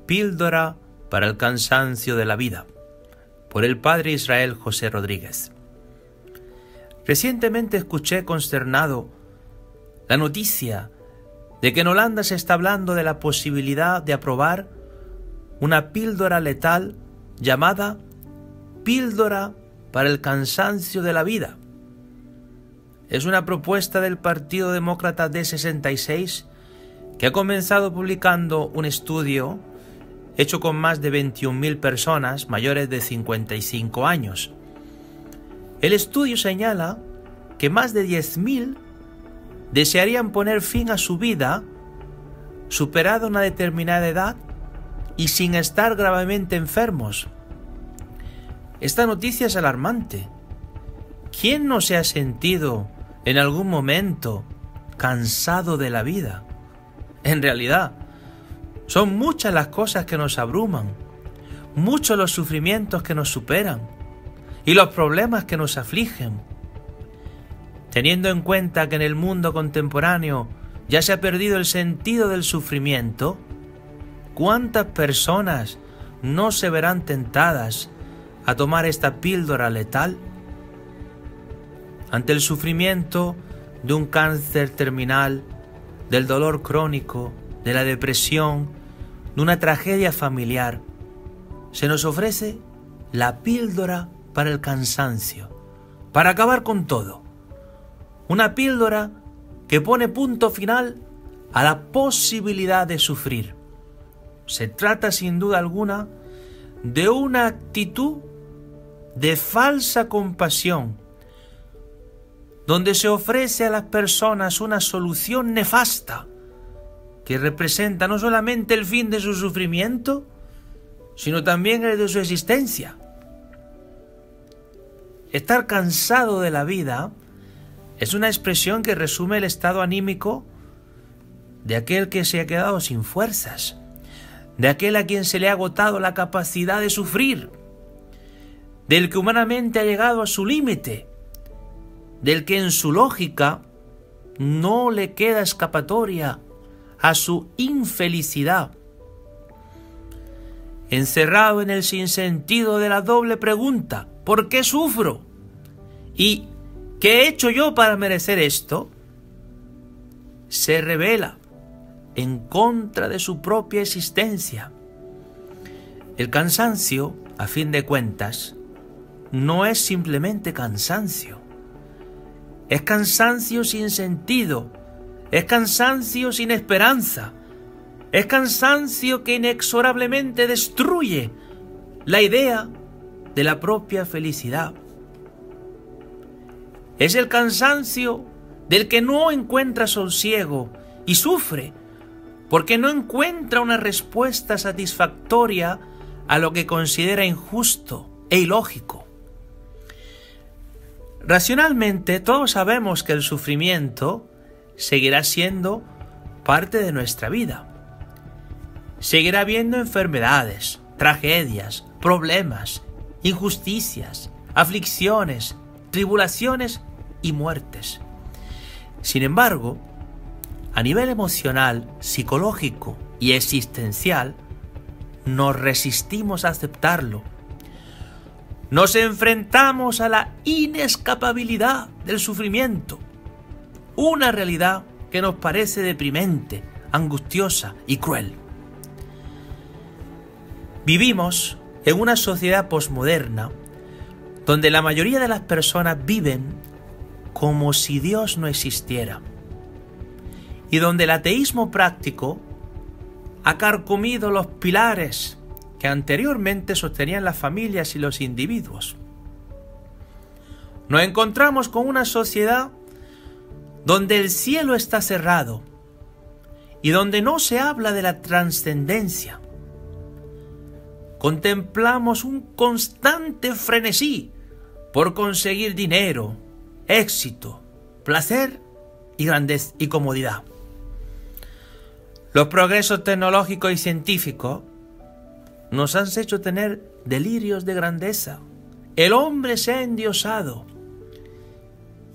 Píldora para el cansancio de la vida, por el padre Israel José Rodríguez. Recientemente escuché consternado la noticia de que en Holanda se está hablando de la posibilidad de aprobar una píldora letal llamada píldora para el cansancio de la vida. Es una propuesta del Partido Demócrata D66 que ha comenzado publicando un estudio hecho con más de 21.000 personas mayores de 55 años. El estudio señala que más de 10.000 desearían poner fin a su vida superada una determinada edad y sin estar gravemente enfermos. Esta noticia es alarmante. ¿Quién no se ha sentido en algún momento cansado de la vida? En realidad, son muchas las cosas que nos abruman, muchos los sufrimientos que nos superan y los problemas que nos afligen. Teniendo en cuenta que en el mundo contemporáneo ya se ha perdido el sentido del sufrimiento, ¿cuántas personas no se verán tentadas a tomar esta píldora letal? Ante el sufrimiento de un cáncer terminal, del dolor crónico, de la depresión, de una tragedia familiar, se nos ofrece la píldora para el cansancio, para acabar con todo. Una píldora que pone punto final a la posibilidad de sufrir. Se trata sin duda alguna de una actitud de falsa compasión, donde se ofrece a las personas una solución nefasta que representa no solamente el fin de su sufrimiento, sino también el de su existencia. Estar cansado de la vida es una expresión que resume el estado anímico de aquel que se ha quedado sin fuerzas, de aquel a quien se le ha agotado la capacidad de sufrir, del que humanamente ha llegado a su límite, del que en su lógica no le queda escapatoria a su infelicidad. Encerrado en el sinsentido de la doble pregunta, ¿por qué sufro? ¿Y qué he hecho yo para merecer esto? Se rebela en contra de su propia existencia. El cansancio, a fin de cuentas, no es simplemente cansancio. Es cansancio sin sentido, es cansancio sin esperanza, es cansancio que inexorablemente destruye la idea de la propia felicidad. Es el cansancio del que no encuentra sosiego y sufre porque no encuentra una respuesta satisfactoria a lo que considera injusto e ilógico. Racionalmente, todos sabemos que el sufrimiento seguirá siendo parte de nuestra vida. Seguirá habiendo enfermedades, tragedias, problemas, injusticias, aflicciones, tribulaciones y muertes. Sin embargo, a nivel emocional, psicológico y existencial, nos resistimos a aceptarlo. Nos enfrentamos a la inescapabilidad del sufrimiento, una realidad que nos parece deprimente, angustiosa y cruel. Vivimos en una sociedad posmoderna donde la mayoría de las personas viven como si Dios no existiera y donde el ateísmo práctico ha carcomido los pilares que anteriormente sostenían las familias y los individuos. Nos encontramos con una sociedad donde el cielo está cerrado y donde no se habla de la trascendencia. Contemplamos un constante frenesí por conseguir dinero, éxito, placer y grandeza y comodidad. Los progresos tecnológicos y científicos nos han hecho tener delirios de grandeza. El hombre se ha endiosado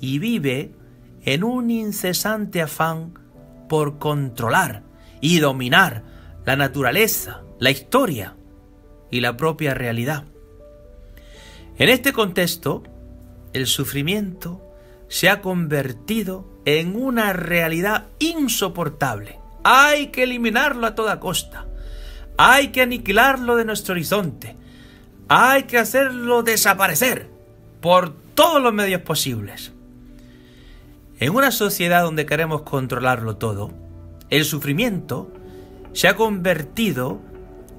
y vive en un incesante afán por controlar y dominar la naturaleza, la historia y la propia realidad. En este contexto, el sufrimiento se ha convertido en una realidad insoportable. Hay que eliminarlo a toda costa. Hay que aniquilarlo de nuestro horizonte. Hay que hacerlo desaparecer por todos los medios posibles. En una sociedad donde queremos controlarlo todo, el sufrimiento se ha convertido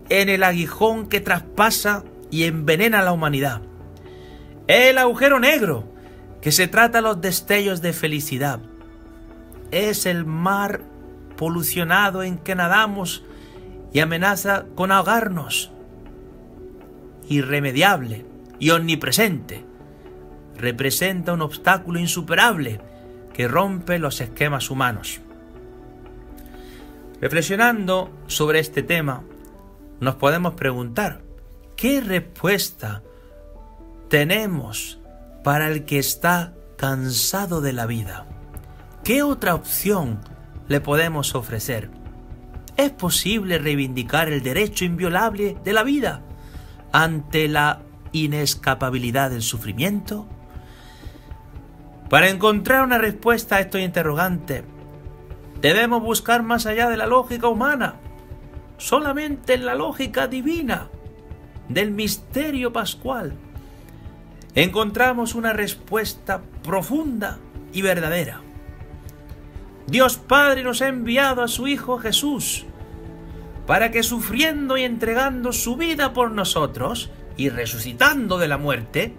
en el aguijón que traspasa y envenena a la humanidad. El agujero negro que se trata los destellos de felicidad. Es el mar polucionado en que nadamos y amenaza con ahogarnos. Irremediable y omnipresente. Representa un obstáculo insuperable que rompe los esquemas humanos. Reflexionando sobre este tema, nos podemos preguntar, ¿qué respuesta tenemos para el que está cansado de la vida? ¿Qué otra opción le podemos ofrecer? ¿Es posible reivindicar el derecho inviolable de la vida ante la inescapabilidad del sufrimiento? Para encontrar una respuesta a estos interrogantes, debemos buscar más allá de la lógica humana, solamente en la lógica divina del misterio pascual. Encontramos una respuesta profunda y verdadera. Dios Padre nos ha enviado a su Hijo Jesús para que, sufriendo y entregando su vida por nosotros y resucitando de la muerte,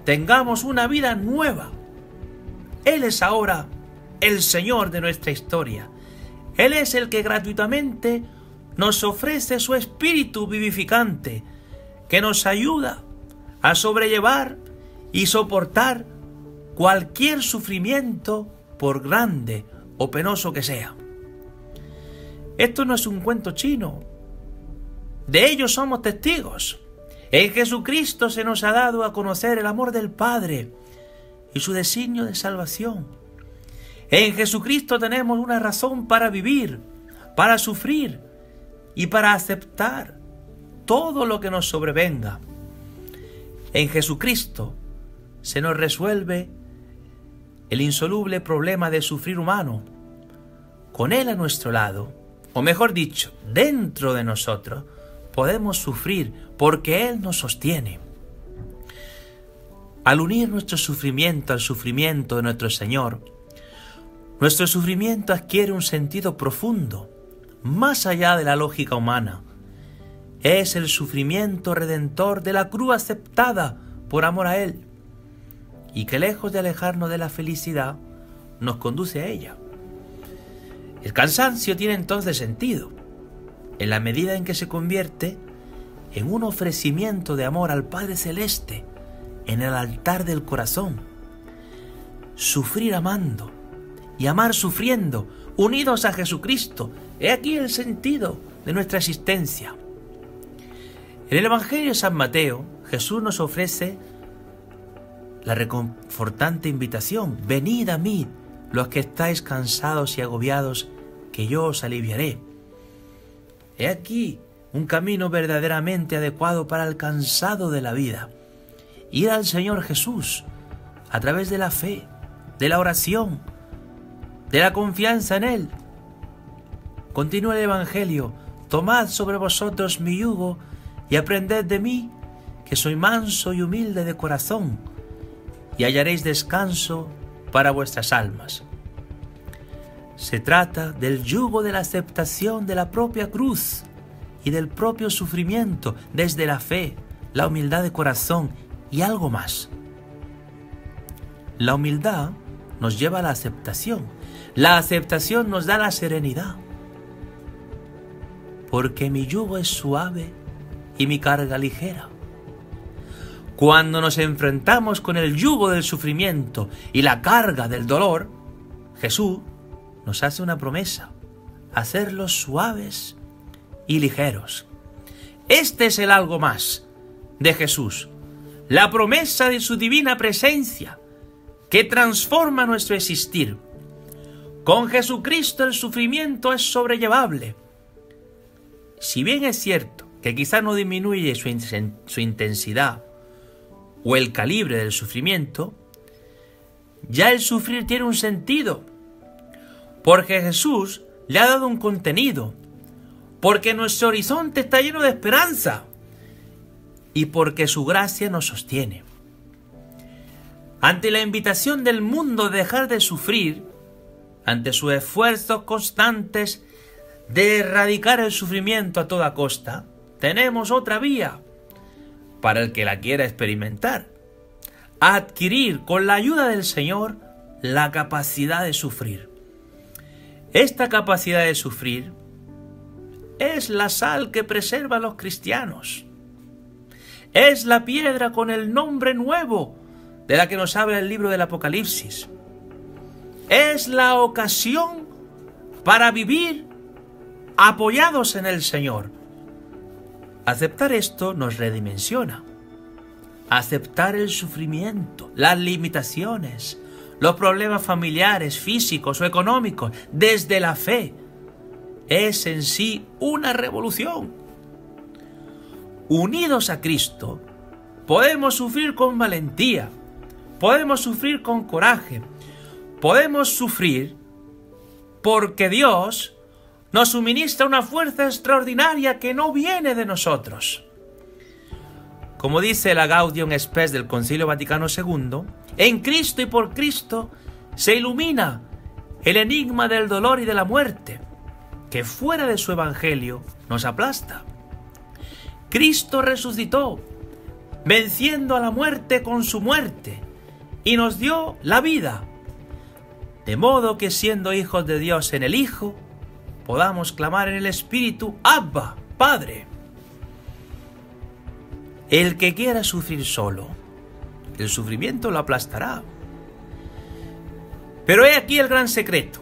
tengamos una vida nueva. Él es ahora el Señor de nuestra historia. Él es el que gratuitamente nos ofrece su Espíritu vivificante, que nos ayuda a sobrellevar y soportar cualquier sufrimiento, por grande o penoso que sea. Esto no es un cuento chino. De ello somos testigos. En Jesucristo se nos ha dado a conocer el amor del Padre y su designio de salvación. En Jesucristo tenemos una razón para vivir, para sufrir y para aceptar todo lo que nos sobrevenga. En Jesucristo se nos resuelve el insoluble problema de sufrir humano. Con Él a nuestro lado, o mejor dicho, dentro de nosotros, podemos sufrir porque Él nos sostiene. Al unir nuestro sufrimiento al sufrimiento de nuestro Señor, nuestro sufrimiento adquiere un sentido profundo, más allá de la lógica humana. Es el sufrimiento redentor de la cruz aceptada por amor a Él, y que lejos de alejarnos de la felicidad, nos conduce a ella. El cansancio tiene entonces sentido, en la medida en que se convierte en un ofrecimiento de amor al Padre Celeste, en el altar del corazón. Sufrir amando y amar sufriendo, unidos a Jesucristo, he aquí el sentido de nuestra existencia. En el Evangelio de San Mateo, Jesús nos ofrece la reconfortante invitación: venid a mí, los que estáis cansados y agobiados, que yo os aliviaré. He aquí un camino verdaderamente adecuado para el cansado de la vida. Ir al Señor Jesús a través de la fe, de la oración, de la confianza en Él. Continúa el Evangelio: tomad sobre vosotros mi yugo y aprended de mí, que soy manso y humilde de corazón, y hallaréis descanso para vuestras almas. Se trata del yugo de la aceptación de la propia cruz y del propio sufrimiento desde la fe, la humildad de corazón y algo más. La humildad nos lleva a la aceptación. La aceptación nos da la serenidad. Porque mi yugo es suave y mi carga ligera. Cuando nos enfrentamos con el yugo del sufrimiento y la carga del dolor, Jesús nos hace una promesa: hacerlos suaves y ligeros. Este es el algo más de Jesús, la promesa de su divina presencia que transforma nuestro existir. Con Jesucristo el sufrimiento es sobrellevable. si bien es cierto que quizá no disminuye su intensidad o el calibre del sufrimiento, ya el sufrir tiene un sentido, porque Jesús le ha dado un contenido, porque nuestro horizonte está lleno de esperanza y porque su gracia nos sostiene. Ante la invitación del mundo de dejar de sufrir, ante sus esfuerzos constantes de erradicar el sufrimiento a toda costa, tenemos otra vía para el que la quiera experimentar: adquirir con la ayuda del Señor la capacidad de sufrir. Esta capacidad de sufrir es la sal que preserva a los cristianos. Es la piedra con el nombre nuevo de la que nos habla el libro del Apocalipsis. Es la ocasión para vivir apoyados en el Señor. Aceptar esto nos redimensiona. Aceptar el sufrimiento, las limitaciones, los problemas familiares, físicos o económicos, desde la fe, es en sí una revolución. Unidos a Cristo, podemos sufrir con valentía, podemos sufrir con coraje, podemos sufrir porque Dios nos suministra una fuerza extraordinaria que no viene de nosotros. Como dice la Gaudium Spes del Concilio Vaticano II, en Cristo y por Cristo se ilumina el enigma del dolor y de la muerte, que fuera de su evangelio nos aplasta. Cristo resucitó, venciendo a la muerte con su muerte, y nos dio la vida, de modo que siendo hijos de Dios en el Hijo, podamos clamar en el Espíritu: Abba, Padre. El que quiera sufrir solo, el sufrimiento lo aplastará. Pero he aquí el gran secreto.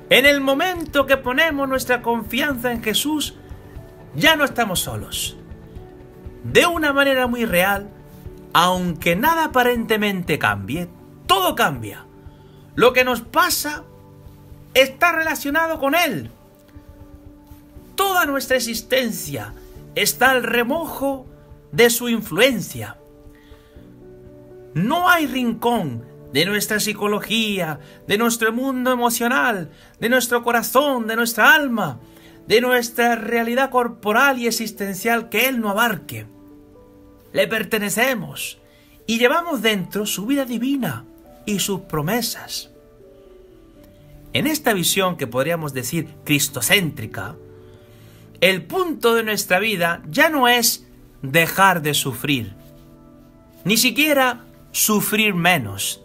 En el momento que ponemos nuestra confianza en Jesús, ya no estamos solos. De una manera muy real, aunque nada aparentemente cambie, todo cambia. Lo que nos pasa está relacionado con Él. Toda nuestra existencia está al remojo de su influencia. No hay rincón de nuestra psicología, de nuestro mundo emocional, de nuestro corazón, de nuestra alma, de nuestra realidad corporal y existencial que Él no abarque. Le pertenecemos y llevamos dentro su vida divina y sus promesas. En esta visión que podríamos decir cristocéntrica, el punto de nuestra vida ya no es dejar de sufrir, ni siquiera sufrir menos,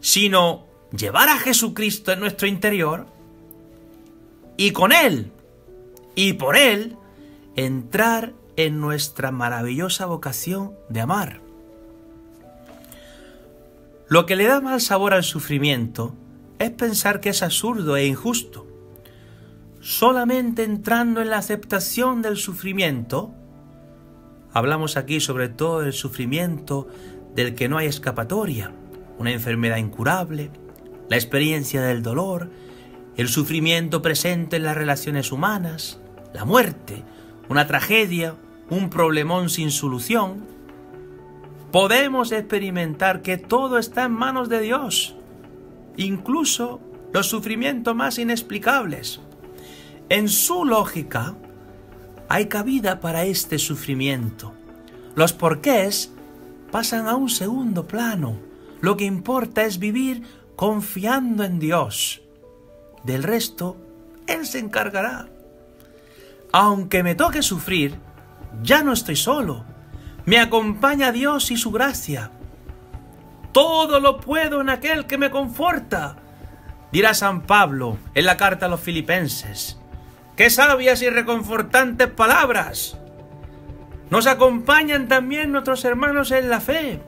sino llevar a Jesucristo en nuestro interior y con Él y por Él entrar en nuestra maravillosa vocación de amar. Lo que le da mal sabor al sufrimiento es pensar que es absurdo e injusto. Solamente entrando en la aceptación del sufrimiento, hablamos aquí sobre todo del sufrimiento del que no hay escapatoria, una enfermedad incurable, la experiencia del dolor, el sufrimiento presente en las relaciones humanas, la muerte, una tragedia, un problemón sin solución. Podemos experimentar que todo está en manos de Dios, incluso los sufrimientos más inexplicables. En su lógica hay cabida para este sufrimiento. Los porqués pasan a un segundo plano. Lo que importa es vivir confiando en Dios. Del resto, Él se encargará. Aunque me toque sufrir, ya no estoy solo. Me acompaña Dios y su gracia. Todo lo puedo en aquel que me conforta, dirá San Pablo en la carta a los Filipenses. ¡Qué sabias y reconfortantes palabras! Nos acompañan también nuestros hermanos en la fe,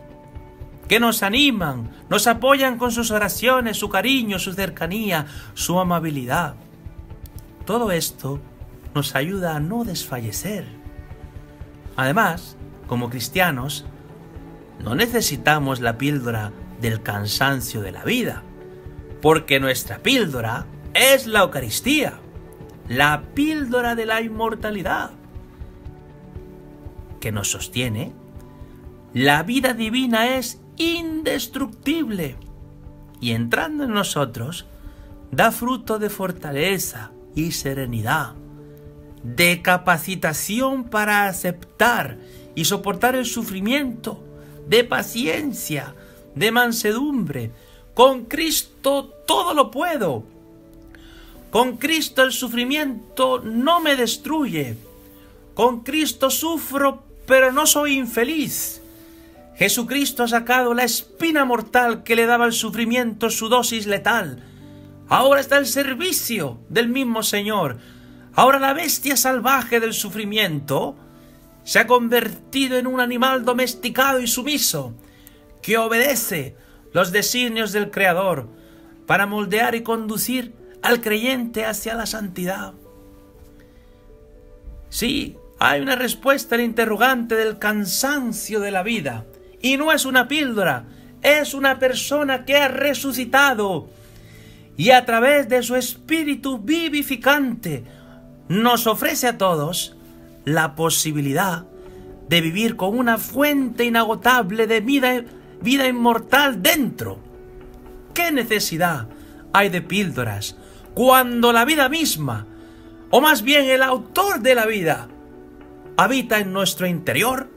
que nos animan, nos apoyan con sus oraciones, su cariño, su cercanía, su amabilidad. Todo esto nos ayuda a no desfallecer. Además, como cristianos, no necesitamos la píldora del cansancio de la vida, porque nuestra píldora es la Eucaristía. la píldora de la inmortalidad, que nos sostiene. La vida divina es indestructible y entrando en nosotros da fruto de fortaleza y serenidad, de capacitación para aceptar y soportar el sufrimiento, de paciencia, de mansedumbre. Con Cristo todo lo puedo. Con Cristo el sufrimiento no me destruye. Con Cristo sufro, pero no soy infeliz. Jesucristo ha sacado la espina mortal que le daba el sufrimiento su dosis letal. Ahora está al servicio del mismo Señor. Ahora la bestia salvaje del sufrimiento se ha convertido en un animal domesticado y sumiso, que obedece los designios del Creador para moldear y conducir al creyente hacia la santidad. Sí, hay una respuesta al interrogante del cansancio de la vida. Y no es una píldora, es una persona que ha resucitado y a través de su espíritu vivificante nos ofrece a todos la posibilidad de vivir con una fuente inagotable de vida inmortal dentro. ¿Qué necesidad hay de píldoras cuando la vida misma, o más bien el autor de la vida, habita en nuestro interior?